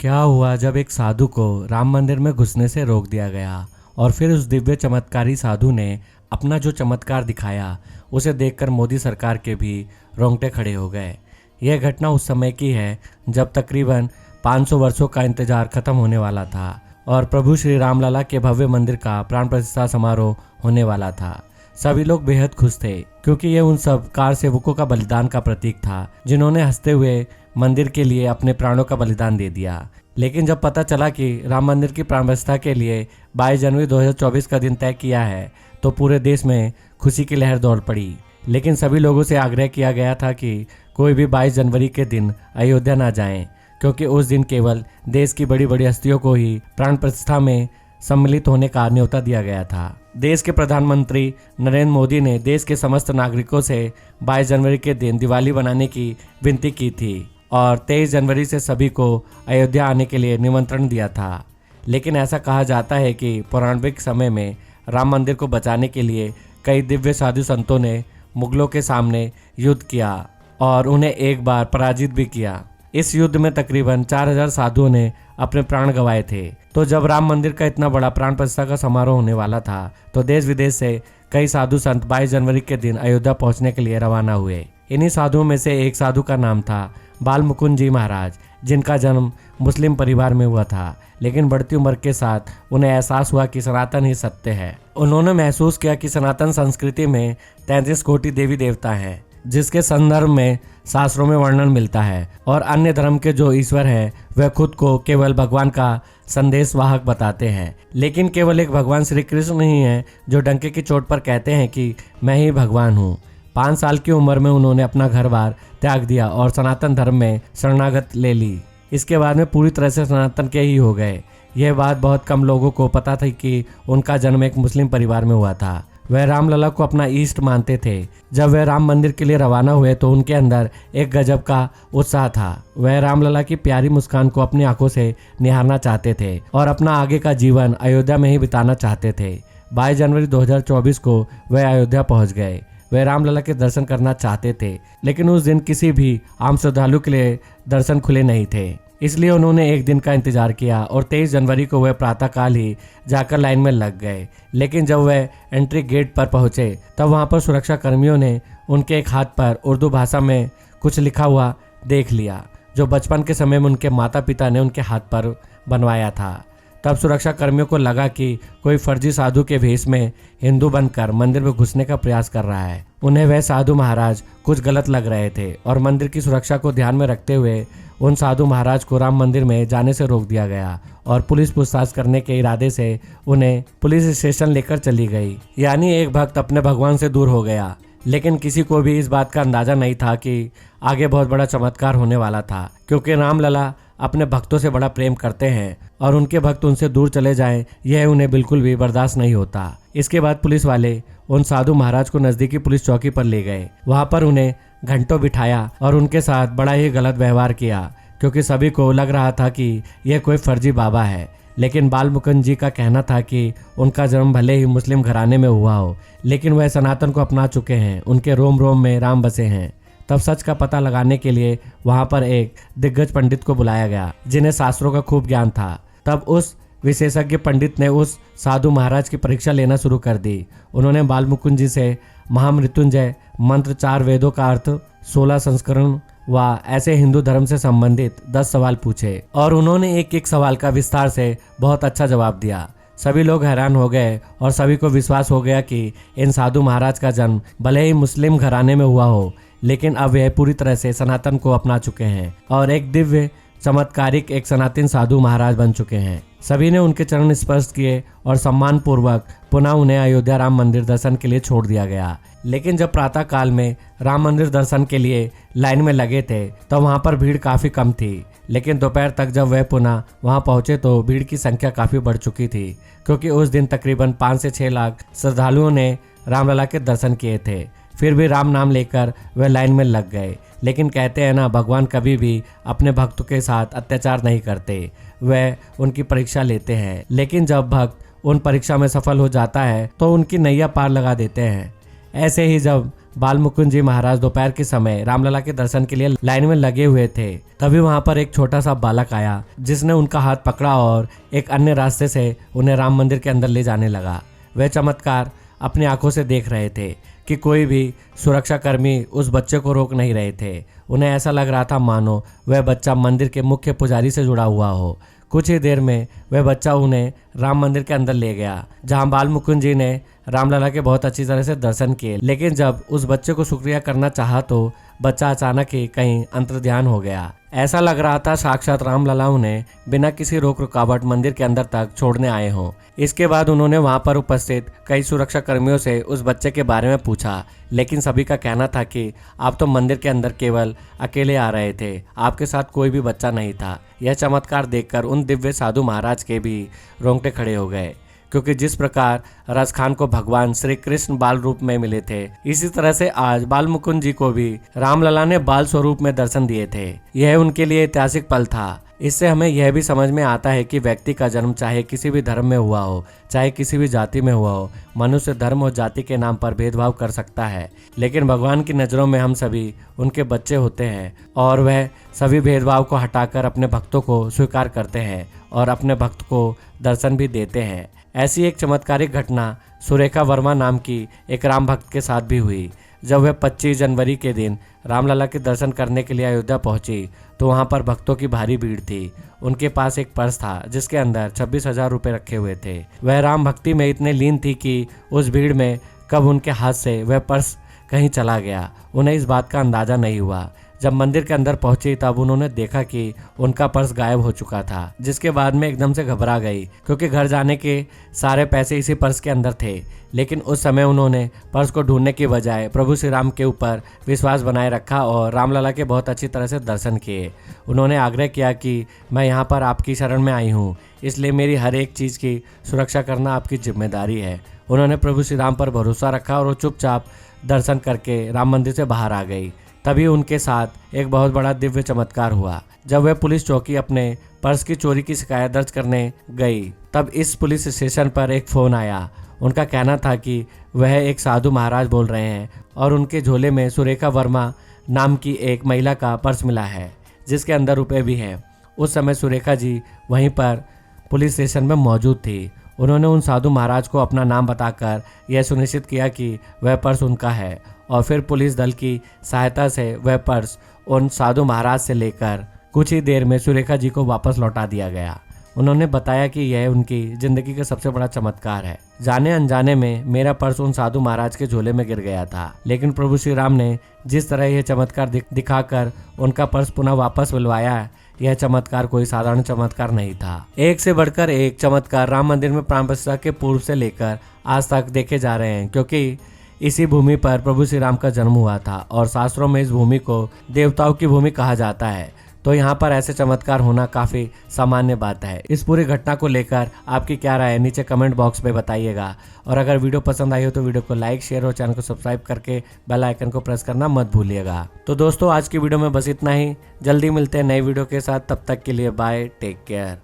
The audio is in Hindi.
क्या हुआ जब एक साधु को राम मंदिर में घुसने से रोक दिया गया और फिर उस दिव्य चमत्कारी साधु ने अपना जो चमत्कार दिखाया उसे देखकर मोदी सरकार के भी रोंगटे खड़े हो गए। यह घटना उस समय की है जब तकरीबन 500 वर्षों का इंतजार खत्म होने वाला था और प्रभु श्री रामलला के भव्य मंदिर का प्राण प्रतिष्ठा समारोह होने वाला था। सभी लोग बेहद खुश थे क्योंकि ये उन सब कार सेवकों का बलिदान का प्रतीक था जिन्होंने हंसते हुए मंदिर के लिए अपने प्राणों का बलिदान दे दिया। लेकिन जब पता चला कि राम मंदिर की प्राण प्रतिष्ठा के लिए 22 जनवरी 2024 का दिन तय किया है तो पूरे देश में खुशी की लहर दौड़ पड़ी। लेकिन सभी लोगों से आग्रह किया गया था कि कोई भी 22 जनवरी के दिन अयोध्या ना जाएं, क्योंकि उस दिन केवल देश की बड़ी बड़ी हस्तियों को ही प्राण प्रतिष्ठा में सम्मिलित होने का न्योता दिया गया था। देश के प्रधानमंत्री नरेंद्र मोदी ने देश के समस्त नागरिकों से 22 जनवरी के दिन दिवाली बनाने की विनती की थी और 23 जनवरी से सभी को अयोध्या आने के लिए निमंत्रण दिया था। लेकिन ऐसा कहा जाता है कि पौराणिक समय में राम मंदिर को बचाने के लिए कई दिव्य साधु संतों ने मुगलों के सामने युद्ध किया और उन्हें एक बार पराजित भी किया। इस युद्ध में तकरीबन 4000 साधुओं ने अपने प्राण गंवाए थे। तो जब राम मंदिर का इतना बड़ा प्राण प्रतिष्ठा का समारोह होने वाला था तो देश विदेश से कई साधु संत 22 जनवरी के दिन अयोध्या पहुंचने के लिए रवाना हुए। इन्हीं साधुओं में से एक साधु का नाम था बाल मुकुंद जी महाराज, जिनका जन्म मुस्लिम परिवार में हुआ था। लेकिन बढ़ती उम्र के साथ उन्हें एहसास हुआ कि सनातन ही सत्य है। उन्होंने महसूस किया कि सनातन संस्कृति में 33 कोटि देवी देवता हैं, जिसके संदर्भ में शास्त्रों में वर्णन मिलता है, और अन्य धर्म के जो ईश्वर हैं वह खुद को केवल भगवान का संदेशवाहक बताते हैं। लेकिन केवल एक भगवान श्री कृष्ण नहीं है जो डंके की चोट पर कहते हैं कि मैं ही भगवान हूँ। 5 साल की उम्र में उन्होंने अपना घर बार त्याग दिया और सनातन धर्म में शरणागत ले ली। इसके बाद में पूरी तरह से सनातन के ही हो गए। यह बात बहुत कम लोगों को पता थी कि उनका जन्म एक मुस्लिम परिवार में हुआ था। वह रामलला को अपना इष्ट मानते थे। जब वह राम मंदिर के लिए रवाना हुए तो उनके अंदर एक गजब का उत्साह था। वह रामलला की प्यारी मुस्कान को अपनी आंखों से निहारना चाहते थे और अपना आगे का जीवन अयोध्या में ही बिताना चाहते थे। 22 जनवरी 2024 को वह अयोध्या पहुंच गए। वह रामलला के दर्शन करना चाहते थे, लेकिन उस दिन किसी भी आम श्रद्धालु के लिए दर्शन खुले नहीं थे। इसलिए उन्होंने एक दिन का इंतजार किया और 23 जनवरी को वह प्रातःकाल ही जाकर लाइन में लग गए। लेकिन जब वह एंट्री गेट पर पहुंचे तब वहां पर सुरक्षा कर्मियों ने उनके एक हाथ पर उर्दू भाषा में कुछ लिखा हुआ देख लिया, जो बचपन के समय में उनके माता पिता ने उनके हाथ पर बनवाया था। तब सुरक्षा कर्मियों को लगा कि कोई फर्जी साधु के भेष में हिंदू बनकर मंदिर में घुसने का प्रयास कर रहा है। उन्हें वह साधु महाराज कुछ गलत लग रहे थे और मंदिर की सुरक्षा को ध्यान में रखते हुए उन साधु महाराज को राम मंदिर में जाने से रोक दिया गया और पुलिस पूछताछ करने के इरादे से उन्हें पुलिस स्टेशन लेकर चली गई। यानी एक भक्त अपने भगवान से दूर हो गया। लेकिन किसी को भी इस बात का अंदाजा नहीं था कि आगे बहुत बड़ा चमत्कार होने वाला था, क्योंकि रामलला अपने भक्तों से बड़ा प्रेम करते हैं और उनके भक्त उनसे दूर चले जाएं, यह उन्हें बिल्कुल भी बर्दाश्त नहीं होता। इसके बाद पुलिस वाले उन साधु महाराज को नजदीकी पुलिस चौकी पर ले गए। वहां पर उन्हें घंटों बिठाया और उनके साथ बड़ा ही गलत व्यवहार किया, क्योंकि सभी को लग रहा था कि यह कोई फर्जी बाबा है। लेकिन बाल मुकुंद जी का कहना था कि उनका जन्म भले ही मुस्लिम घराने में हुआ हो, लेकिन वह सनातन को अपना चुके हैं। उनके रोम रोम में राम बसे हैं। तब सच का पता लगाने के लिए वहां पर एक दिग्गज पंडित को बुलाया गया, जिन्हें शास्त्रों का खूब ज्ञान था। तब उस विशेषज्ञ पंडित ने उस साधु महाराज की परीक्षा लेना शुरू कर दी। उन्होंने बाल मुकुंद जी से महामृत्युंजय मंत्र, 4 वेदों का अर्थ, 16 संस्करण व ऐसे हिंदू धर्म से संबंधित 10 सवाल पूछे और उन्होंने एक एक सवाल का विस्तार से बहुत अच्छा जवाब दिया। सभी लोग हैरान हो गए और सभी को विश्वास हो गया कि इन साधु महाराज का जन्म भले ही मुस्लिम घराने में हुआ हो, लेकिन अब वह पूरी तरह से सनातन को अपना चुके हैं और एक दिव्य चमत्कारिक एक सनातन साधु महाराज बन चुके हैं। सभी ने उनके चरण स्पर्श किए और सम्मान पूर्वक पुनः उन्हें अयोध्या राम मंदिर दर्शन के लिए छोड़ दिया गया। लेकिन जब प्रातः काल में राम मंदिर दर्शन के लिए लाइन में लगे थे तो वहां पर भीड़ काफी कम थी। लेकिन दोपहर तक जब वह पुनः वहां पहुंचे तो भीड़ की संख्या काफी बढ़ चुकी थी, क्योंकि उस दिन तकरीबन 5 से 6 लाख श्रद्धालुओं ने रामलला के दर्शन किए थे। फिर भी राम नाम लेकर वह लाइन में लग गए। लेकिन कहते हैं ना, भगवान कभी भी अपने भक्तों के साथ अत्याचार नहीं करते, वह उनकी परीक्षा लेते हैं। लेकिन जब भक्त उन परीक्षा में सफल हो जाता है तो उनकी नैया पार लगा देते हैं। ऐसे ही जब बाल मुकुंद जी महाराज दोपहर के समय रामलला के दर्शन के लिए लाइन में लगे हुए थे। तभी वहां पर एक छोटा सा बालक आया जिसने उनका हाथ पकड़ा और एक अन्य रास्ते से उन्हें राम मंदिर के अंदर ले जाने लगा। वह चमत्कार अपनी आंखों से देख रहे थे कि कोई भी सुरक्षा कर्मी उस बच्चे को रोक नहीं रहे थे। उन्हें ऐसा लग रहा था मानो वह बच्चा मंदिर के मुख्य पुजारी से जुड़ा हुआ हो। कुछ ही देर में वह बच्चा उन्हें राम मंदिर के अंदर ले गया, जहां बाल मुकुंद जी ने रामलला के बहुत अच्छी तरह से दर्शन किए। लेकिन जब उस बच्चे को शुक्रिया करना चाहा तो बच्चा अचानक ही कहीं अंतर्ध्यान हो गया। ऐसा लग रहा था साक्षात रामलला उन्हें बिना किसी रोक रुकावट मंदिर के अंदर तक छोड़ने आए हों। इसके बाद उन्होंने वहां पर उपस्थित कई सुरक्षा कर्मियों से उस बच्चे के बारे में पूछा, लेकिन सभी का कहना था कि आप तो मंदिर के अंदर केवल अकेले आ रहे थे, आपके साथ कोई भी बच्चा नहीं था। यह चमत्कार देखकर उन दिव्य साधु महाराज के भी रोंगटे खड़े हो गए, क्योंकि जिस प्रकार रसखान को भगवान श्री कृष्ण बाल रूप में मिले थे, इसी तरह से आज बाल मुकुंद जी को भी रामलला ने बाल स्वरूप में दर्शन दिए थे। यह उनके लिए ऐतिहासिक पल था। इससे हमें यह भी समझ में आता है कि व्यक्ति का जन्म चाहे किसी भी धर्म में हुआ हो, चाहे किसी भी जाति में हुआ हो, मनुष्य धर्म और जाति के नाम पर भेदभाव कर सकता है, लेकिन भगवान की नज़रों में हम सभी उनके बच्चे होते हैं और वह सभी भेदभाव को हटाकर अपने भक्तों को स्वीकार करते हैं और अपने भक्त को दर्शन भी देते हैं। ऐसी एक चमत्कारिक घटना सुरेखा वर्मा नाम की एक राम भक्त के साथ भी हुई। जब वह 25 जनवरी के दिन रामलला के दर्शन करने के लिए अयोध्या पहुंची तो वहां पर भक्तों की भारी भीड़ थी। उनके पास एक पर्स था जिसके अंदर 26,000 रुपये रखे हुए थे। वह राम भक्ति में इतने लीन थी कि उस भीड़ में कब उनके हाथ से वह पर्स कहीं चला गया, उन्हें इस बात का अंदाजा नहीं हुआ। जब मंदिर के अंदर पहुंची तब उन्होंने देखा कि उनका पर्स गायब हो चुका था, जिसके बाद में एकदम से घबरा गई, क्योंकि घर जाने के सारे पैसे इसी पर्स के अंदर थे। लेकिन उस समय उन्होंने पर्स को ढूंढने की बजाय प्रभु श्री राम के ऊपर विश्वास बनाए रखा और रामलला के बहुत अच्छी तरह से दर्शन किए। उन्होंने आग्रह किया कि मैं यहाँ पर आपकी शरण में आई हूँ, इसलिए मेरी हर एक चीज़ की सुरक्षा करना आपकी जिम्मेदारी है। उन्होंने प्रभु श्री राम पर भरोसा रखा और वो चुपचाप दर्शन करके राम मंदिर से बाहर आ गई। तभी उनके साथ एक बहुत बड़ा दिव्य चमत्कार हुआ। जब वह पुलिस चौकी अपने पर्स की चोरी की शिकायत दर्ज करने गई तब इस पुलिस स्टेशन पर एक फ़ोन आया। उनका कहना था कि वह एक साधु महाराज बोल रहे हैं और उनके झोले में सुरेखा वर्मा नाम की एक महिला का पर्स मिला है जिसके अंदर रुपए भी हैं। उस समय सुरेखा जी वहीं पर पुलिस स्टेशन में मौजूद थी। उन्होंने उन साधु महाराज को अपना नाम बताकर यह सुनिश्चित किया कि वह पर्स उनका है और फिर पुलिस दल की सहायता से वह पर्स उन साधु महाराज से लेकर कुछ ही देर में सुरेखा जी को वापस लौटा दिया गया। उन्होंने बताया कि यह उनकी जिंदगी का सबसे बड़ा चमत्कार है। जाने अनजाने में मेरा पर्स उन साधु महाराज के झोले में गिर गया था, लेकिन प्रभु श्री राम ने जिस तरह यह चमत्कार दिखाकर उनका पर्स पुनः वापस मिलवाया, यह चमत्कार कोई साधारण चमत्कार नहीं था। एक से बढ़कर एक चमत्कार राम मंदिर में प्राण प्रतिष्ठा के पूर्व से लेकर आज तक देखे जा रहे हैं, क्योंकि इसी भूमि पर प्रभु श्री राम का जन्म हुआ था और शास्त्रों में इस भूमि को देवताओं की भूमि कहा जाता है। तो यहाँ पर ऐसे चमत्कार होना काफ़ी सामान्य बात है। इस पूरी घटना को लेकर आपकी क्या राय है नीचे कमेंट बॉक्स में बताइएगा। और अगर वीडियो पसंद आई हो तो वीडियो को लाइक, शेयर और चैनल को सब्सक्राइब करके बेल आइकन को प्रेस करना मत भूलिएगा। तो दोस्तों आज की वीडियो में बस इतना ही। जल्दी मिलते हैं नई वीडियो के साथ, तब तक के लिए बाय, टेक केयर।